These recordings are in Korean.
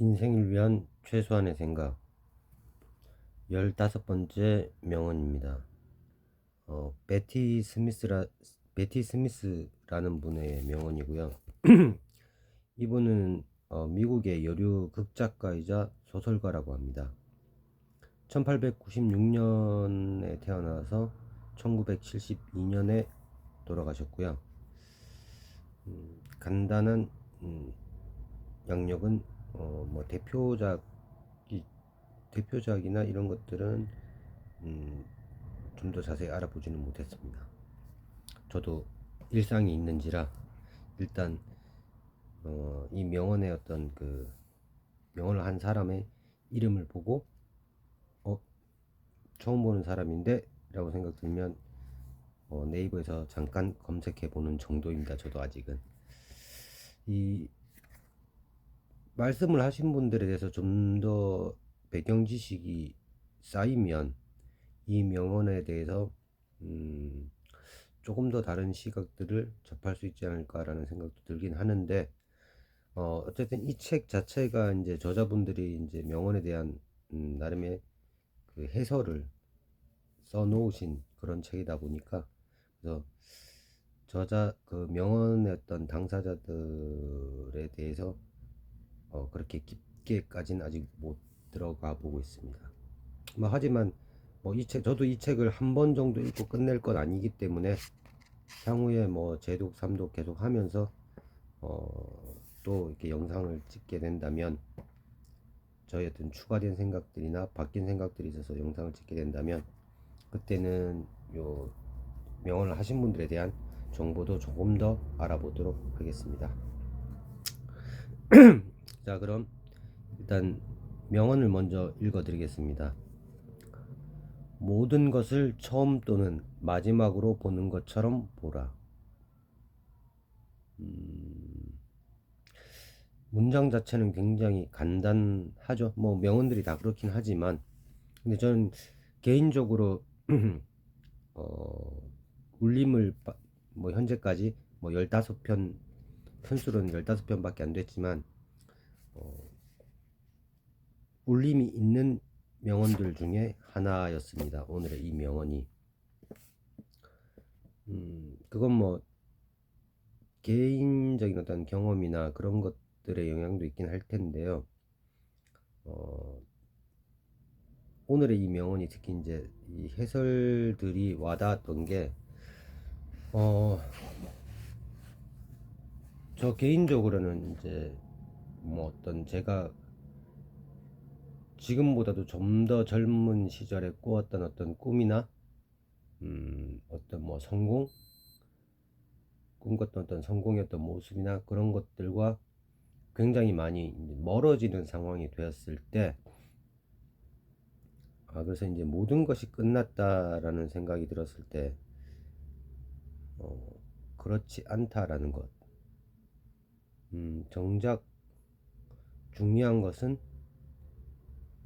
인생을 위한 최소한의 생각 15번째 명언입니다. 베티 스미스라는 분의 명언이고요. 이분은 미국의 여류 극작가이자 소설가라고 합니다. 1896년에 태어나서 1972년에 돌아가셨고요. 간단한 양력은 뭐 대표작이나 이런 것들은 좀 더 자세히 알아보지는 못했습니다. 저도 일상이 있는지라 일단 이 명언의 어떤 그 명언을 한 사람의 이름을 보고 처음 보는 사람인데 라고 생각 들면 네이버에서 잠깐 검색해 보는 정도입니다. 저도 아직은 이 말씀을 하신 분들에 대해서 좀 더 배경 지식이 쌓이면 이 명언에 대해서 조금 더 다른 시각들을 접할 수 있지 않을까라는 생각도 들긴 하는데, 어쨌든 이 책 자체가 이제 저자분들이 이제 명언에 대한 나름의 그 해설을 써놓으신 그런 책이다 보니까, 그래서 저자 그 명언의 어떤 당사자들에 대해서 그렇게 깊게까지는 아직 못 들어가 보고 있습니다. 뭐 하지만 뭐 저도 이 책을 한 번 정도 읽고 끝낼 건 아니기 때문에 향후에 뭐 재독 삼독 계속 하면서 또 이렇게 영상을 찍게 된다면, 저희 어떤 추가된 생각들이나 바뀐 생각들이 있어서 영상을 찍게 된다면, 그때는 요 명언을 하신 분들에 대한 정보도 조금 더 알아보도록 하겠습니다. 자, 그럼 일단 명언을 먼저 읽어 드리겠습니다. 모든 것을 처음 또는 마지막으로 보는 것처럼 보라. 문장 자체는 굉장히 간단하죠. 뭐 명언들이 다 그렇긴 하지만, 근데 저는 개인적으로 울림을 뭐 현재까지 뭐 15편, 편수로는 15편밖에 안 됐지만 울림이 있는 명언들 중에 하나였습니다. 오늘의 이 명언이 그건 뭐 개인적인 어떤 경험이나 그런 것들의 영향도 있긴 할 텐데요. 오늘의 이 명언이 특히 이제 이 해설들이 와닿았던 게, 저 개인적으로는 이제 뭐 어떤 제가 지금보다도 좀 더 젊은 시절에 꾸었던 어떤 꿈이나 어떤 뭐 꿈꿨던 어떤 성공의 어떤 모습이나 그런 것들과 굉장히 많이 멀어지는 상황이 되었을 때, 그래서 이제 모든 것이 끝났다라는 생각이 들었을 때, 그렇지 않다라는 것. 정작 중요한 것은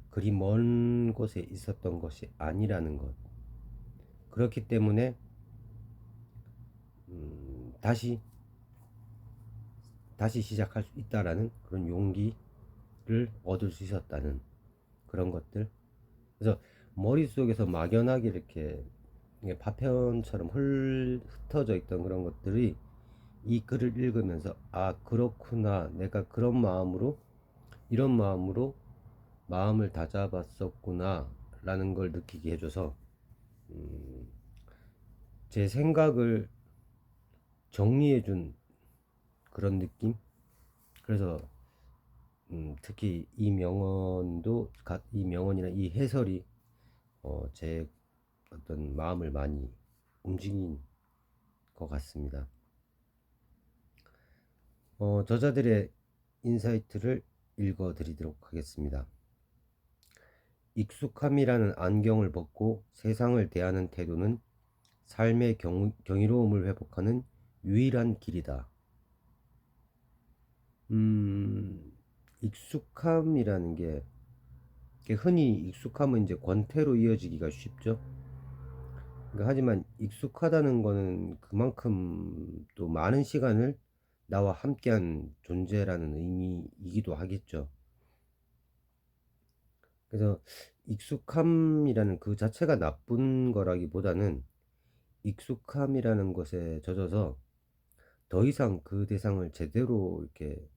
그리 먼 곳에 있었던 것이 아니라는 것. 그렇기 때문에 다시 시작할 수 있다라는 그런 용기를 얻을 수 있었다는 그런 것들. 그래서 머릿속에서 막연하게 이렇게 파편처럼 흩어져 있던 그런 것들이 이 글을 읽으면서, 아, 그렇구나, 내가 그런 마음으로, 이런 마음으로 마음을 다잡았었구나 라는 걸 느끼게 해줘서 제 생각을 정리해준 그런 느낌. 그래서 특히 이 명언이나 이 해설이 제 어떤 마음을 많이 움직인 것 같습니다. 저자들의 인사이트를 읽어 드리도록 하겠습니다. 익숙함이라는 안경을 벗고 세상을 대하는 태도는 삶의 경이로움을 회복하는 유일한 길이다. 익숙함이라는 게 흔히 익숙함은 이제 권태로 이어지기가 쉽죠. 그러니까 하지만 익숙하다는 거는 그만큼 또 많은 시간을 나와 함께한 존재라는 의미이기도 하겠죠. 그래서 익숙함이라는 그 자체가 나쁜 거라기보다는 익숙함이라는 것에 젖어서 더 이상 그 대상을 제대로 이렇게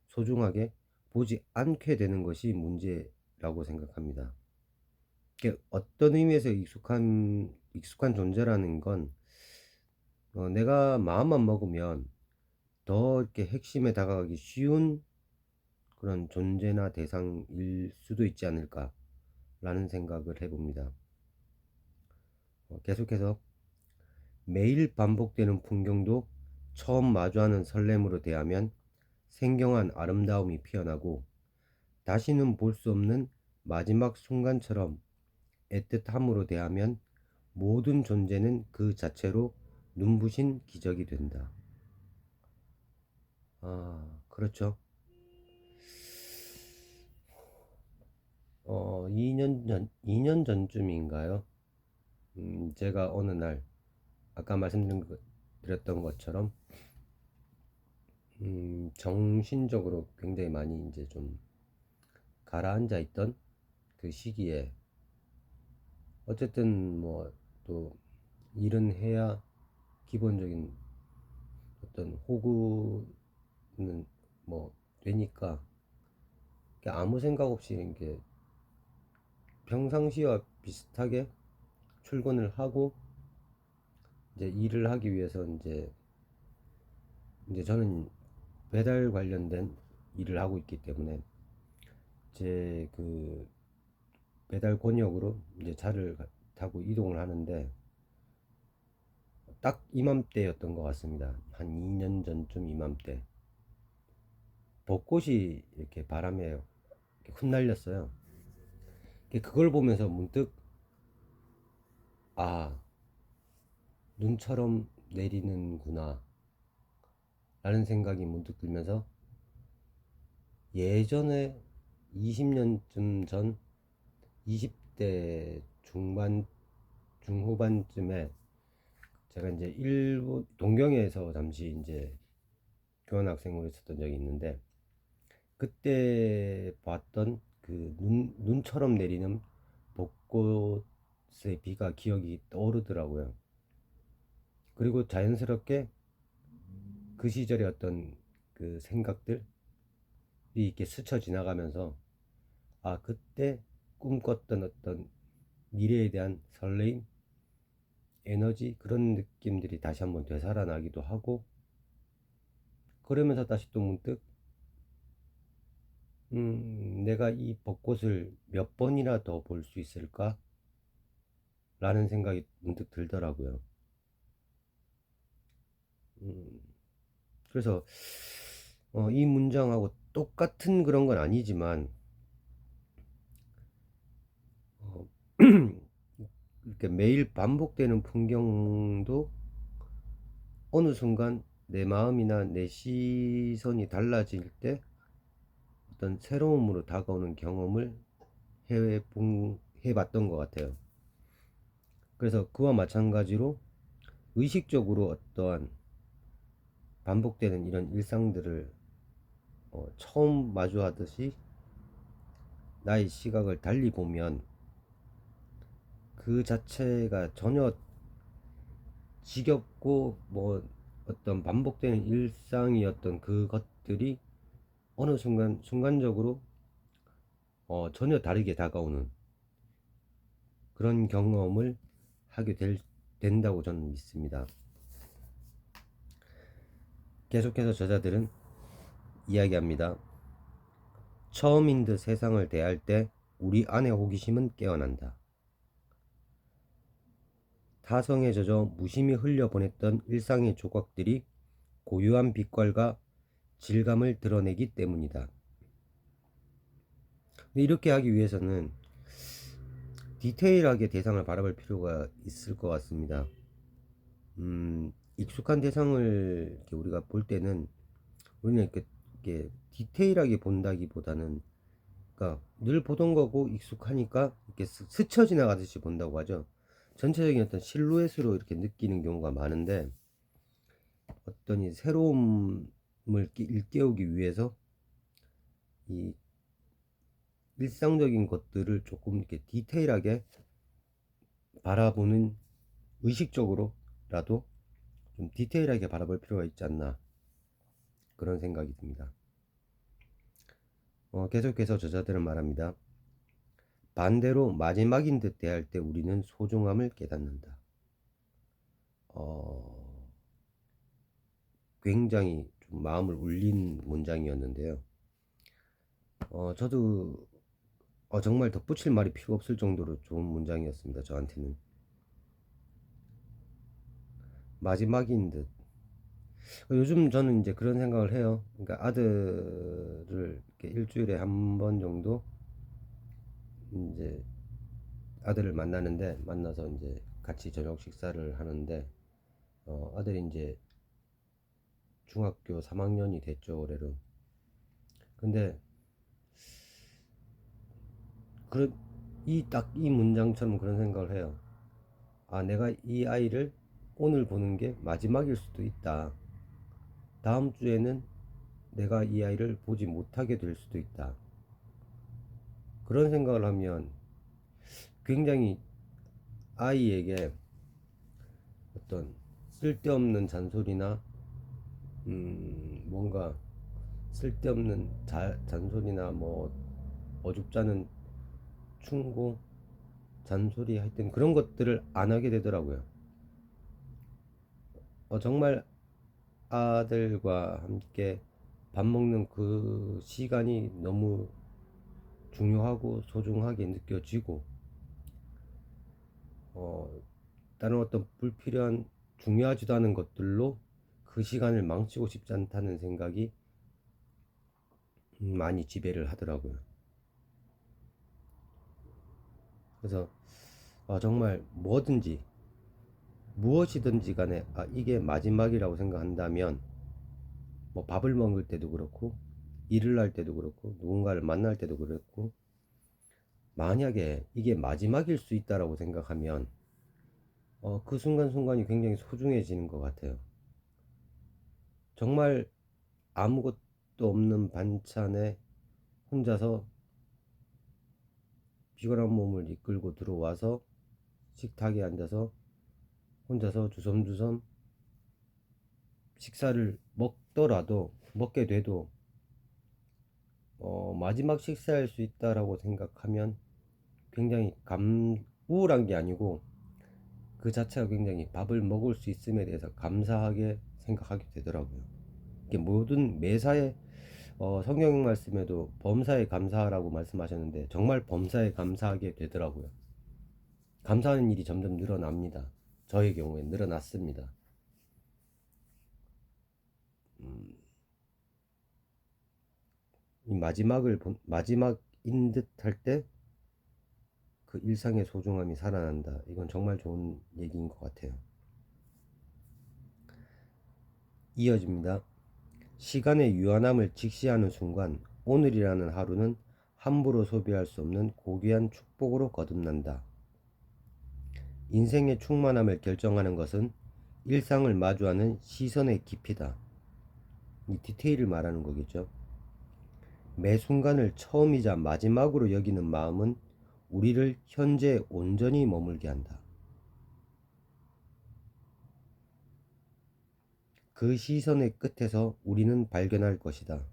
소중하게 보지 않게 되는 것이 문제라고 생각합니다. 어떤 의미에서 익숙한 존재라는 건 내가 마음만 먹으면 더 이렇게 핵심에 다가가기 쉬운 그런 존재나 대상일 수도 있지 않을까라는 생각을 해봅니다. 계속해서 매일 반복되는 풍경도 처음 마주하는 설렘으로 대하면 생경한 아름다움이 피어나고 다시는 볼 수 없는 마지막 순간처럼 애틋함으로 대하면 모든 존재는 그 자체로 눈부신 기적이 된다. 그렇죠. 2년 전쯤인가요? 제가 어느 날 아까 말씀드렸던 것처럼 정신적으로 굉장히 많이 이제 좀 가라앉아 있던 그 시기에 어쨌든 뭐 또 일은 해야 기본적인 어떤 호구는 뭐 되니까 아무 생각 없이 이렇게 평상시와 비슷하게 출근을 하고 이제 일을 하기 위해서 이제 저는 배달 관련된 일을 하고 있기 때문에 제 그 배달 권역으로 이제 차를 타고 이동을 하는데 딱 이맘때였던 것 같습니다. 한 2년 전쯤 이맘때 벚꽃이 이렇게 바람에 이렇게 흩날렸어요. 그걸 보면서 문득 아, 눈처럼 내리는구나 라는 생각이 문득 들면서 예전에 20년쯤 전 20대 중반 중후반쯤에 제가 이제 일본 동경에서 잠시 이제 교환학생으로 있었던 적이 있는데 그때 봤던 그 눈처럼 내리는 벚꽃의 비가 기억이 떠오르더라고요. 그리고 자연스럽게 그 시절의 어떤 그 생각들이 이렇게 스쳐 지나가면서 그때 꿈꿨던 어떤 미래에 대한 설레임, 에너지 그런 느낌들이 다시 한번 되살아나기도 하고 그러면서 다시 또 문득 내가 이 벚꽃을 몇 번이나 더 볼 수 있을까? 라는 생각이 문득 들더라고요. 음, 그래서 이 문장하고 똑같은 그런 건 아니지만 어, 이렇게 매일 반복되는 풍경도 어느 순간 내 마음이나 내 시선이 달라질 때 어떤 새로움으로 다가오는 경험을 해봤던 것 같아요. 그래서 그와 마찬가지로 의식적으로 어떠한 반복되는 이런 일상들을 처음 마주하듯이 나의 시각을 달리 보면 그 자체가 전혀 지겹고 뭐 어떤 반복되는 일상이었던 그것들이 어느 순간적으로 전혀 다르게 다가오는 그런 경험을 하게 된다고 저는 믿습니다. 계속해서 저자들은 이야기합니다. 처음인 듯 세상을 대할 때 우리 안의 호기심은 깨어난다. 타성에 젖어 무심히 흘려보냈던 일상의 조각들이 고유한 빛깔과 질감을 드러내기 때문이다. 이렇게 하기 위해서는 디테일하게 대상을 바라볼 필요가 있을 것 같습니다. 익숙한 대상을 이렇게 우리가 볼 때는 우리는 이렇게 디테일하게 본다기보다는 그러니까 늘 보던 거고 익숙하니까 이렇게 스쳐 지나가듯이 본다고 하죠. 전체적인 어떤 실루엣으로 이렇게 느끼는 경우가 많은데 어떤 이 새로움을 일깨우기 위해서 이 일상적인 것들을 조금 이렇게 디테일하게 바라보는, 의식적으로라도 좀 디테일하게 바라볼 필요가 있지 않나, 그런 생각이 듭니다. 계속해서 저자들은 말합니다. 반대로 마지막인 듯 대할 때 우리는 소중함을 깨닫는다. 굉장히 좀 마음을 울린 문장이었는데요. 저도 정말 덧붙일 말이 필요 없을 정도로 좋은 문장이었습니다. 저한테는. 마지막인 듯. 요즘 저는 이제 그런 생각을 해요. 그러니까 아들을 이렇게 일주일에 한 번 정도 이제 아들을 만나서 이제 같이 저녁 식사를 하는데, 아들이 이제 중학교 3학년이 됐죠, 올해로. 근데 그런 딱 이 문장처럼 그런 생각을 해요. 내가 이 아이를 오늘 보는 게 마지막일 수도 있다. 다음 주에는 내가 이 아이를 보지 못하게 될 수도 있다. 그런 생각을 하면 굉장히 아이에게 어떤 쓸데없는 잔소리나 뭔가 쓸데없는 잔소리나 뭐 어줍잖은 충고, 잔소리, 하여튼 그런 것들을 안 하게 되더라고요. 정말 아들과 함께 밥 먹는 그 시간이 너무 중요하고 소중하게 느껴지고, 어, 다른 어떤 불필요한 중요하지도 않은 것들로 그 시간을 망치고 싶지 않다는 생각이 많이 지배를 하더라고요. 그래서 정말 뭐든지 무엇이든지 간에 이게 마지막이라고 생각한다면, 뭐 밥을 먹을 때도 그렇고 일을 할 때도 그렇고 누군가를 만날 때도 그렇고, 만약에 이게 마지막일 수 있다라고 생각하면 그 순간순간이 굉장히 소중해지는 것 같아요. 정말 아무것도 없는 반찬에 혼자서 피곤한 몸을 이끌고 들어와서 식탁에 앉아서 혼자서 주섬주섬 식사를 먹게 돼도 마지막 식사일 수 있다라고 생각하면 굉장히 우울한 게 아니고 그 자체가 굉장히 밥을 먹을 수 있음에 대해서 감사하게 생각하게 되더라고요. 이게 모든 매사에 성경 말씀에도 범사에 감사하라고 말씀하셨는데 정말 범사에 감사하게 되더라고요. 감사하는 일이 점점 늘어납니다. 저의 경우에 늘어났습니다. 이 마지막인 듯 할 때 그 일상의 소중함이 살아난다. 이건 정말 좋은 얘기인 것 같아요. 이어집니다. 시간의 유한함을 직시하는 순간 오늘이라는 하루는 함부로 소비할 수 없는 고귀한 축복으로 거듭난다. 인생의 충만함을 결정하는 것은 일상을 마주하는 시선의 깊이다. 이 디테일을 말하는 거겠죠. 매 순간을 처음이자 마지막으로 여기는 마음은 우리를 현재에 온전히 머물게 한다. 그 시선의 끝에서 우리는 발견할 것이다.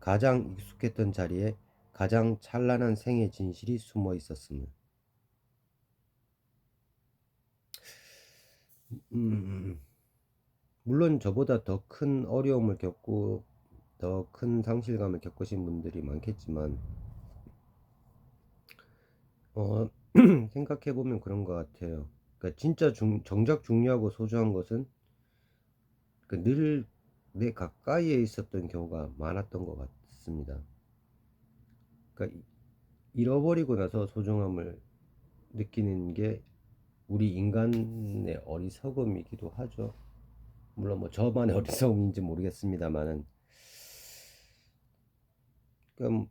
가장 익숙했던 자리에 가장 찬란한 생의 진실이 숨어 있었음을. 물론 저보다 더 큰 어려움을 겪고 더 큰 상실감을 겪으신 분들이 많겠지만, 생각해보면 그런 것 같아요. 그러니까 진짜 정작 중요하고 소중한 것은 늘 내 가까이에 있었던 경우가 많았던 것 같습니다. 그러니까 잃어버리고 나서 소중함을 느끼는 게 우리 인간의 어리석음이기도 하죠. 물론 뭐 저만의 어리석음인지 모르겠습니다만은, 그러니까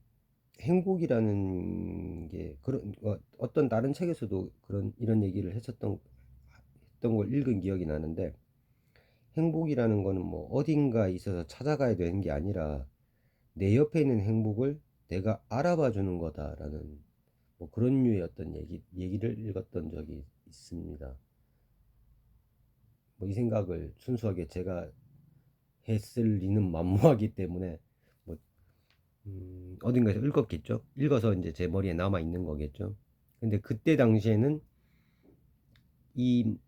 행복이라는 게 그런 어떤 다른 책에서도 이런 얘기를 했던 걸 읽은 기억이 나는데, 행복이라는 거는 뭐 어딘가에 있어서 찾아가야 되는 게 아니라 내 옆에 있는 행복을 내가 알아봐 주는 거다라는 뭐 그런 류의 어떤 얘기를 읽었던 적이 있습니다. 뭐 이 생각을 순수하게 제가 했을 리는 만무하기 때문에 뭐 어딘가에서 읽었겠죠. 읽어서 이제 제 머리에 남아 있는 거겠죠. 근데 그때 당시에는 이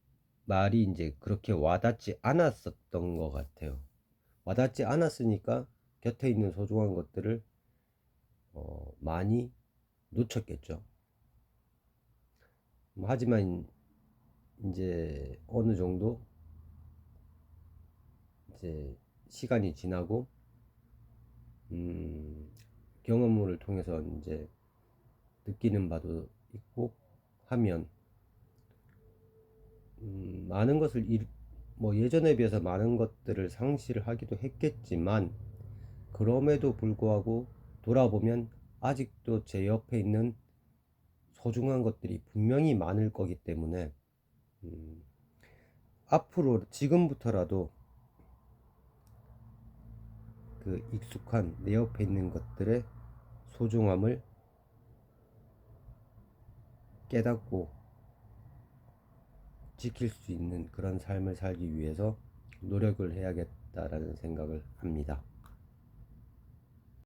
말이 이제 그렇게 와닿지 않았었던 것 같아요. 와닿지 않았으니까 곁에 있는 소중한 것들을 많이 놓쳤겠죠. 하지만 이제 어느 정도 이제 시간이 지나고 경험을 통해서 이제 느끼는 바도 있고 하면 많은 것을 뭐 예전에 비해서 많은 것들을 상실을 하기도 했겠지만 그럼에도 불구하고 돌아보면 아직도 제 옆에 있는 소중한 것들이 분명히 많을 거기 때문에 음, 앞으로 지금부터라도 그 익숙한 내 옆에 있는 것들의 소중함을 깨닫고 지킬 수 있는 그런 삶을 살기 위해서 노력을 해야겠다라는 생각을 합니다.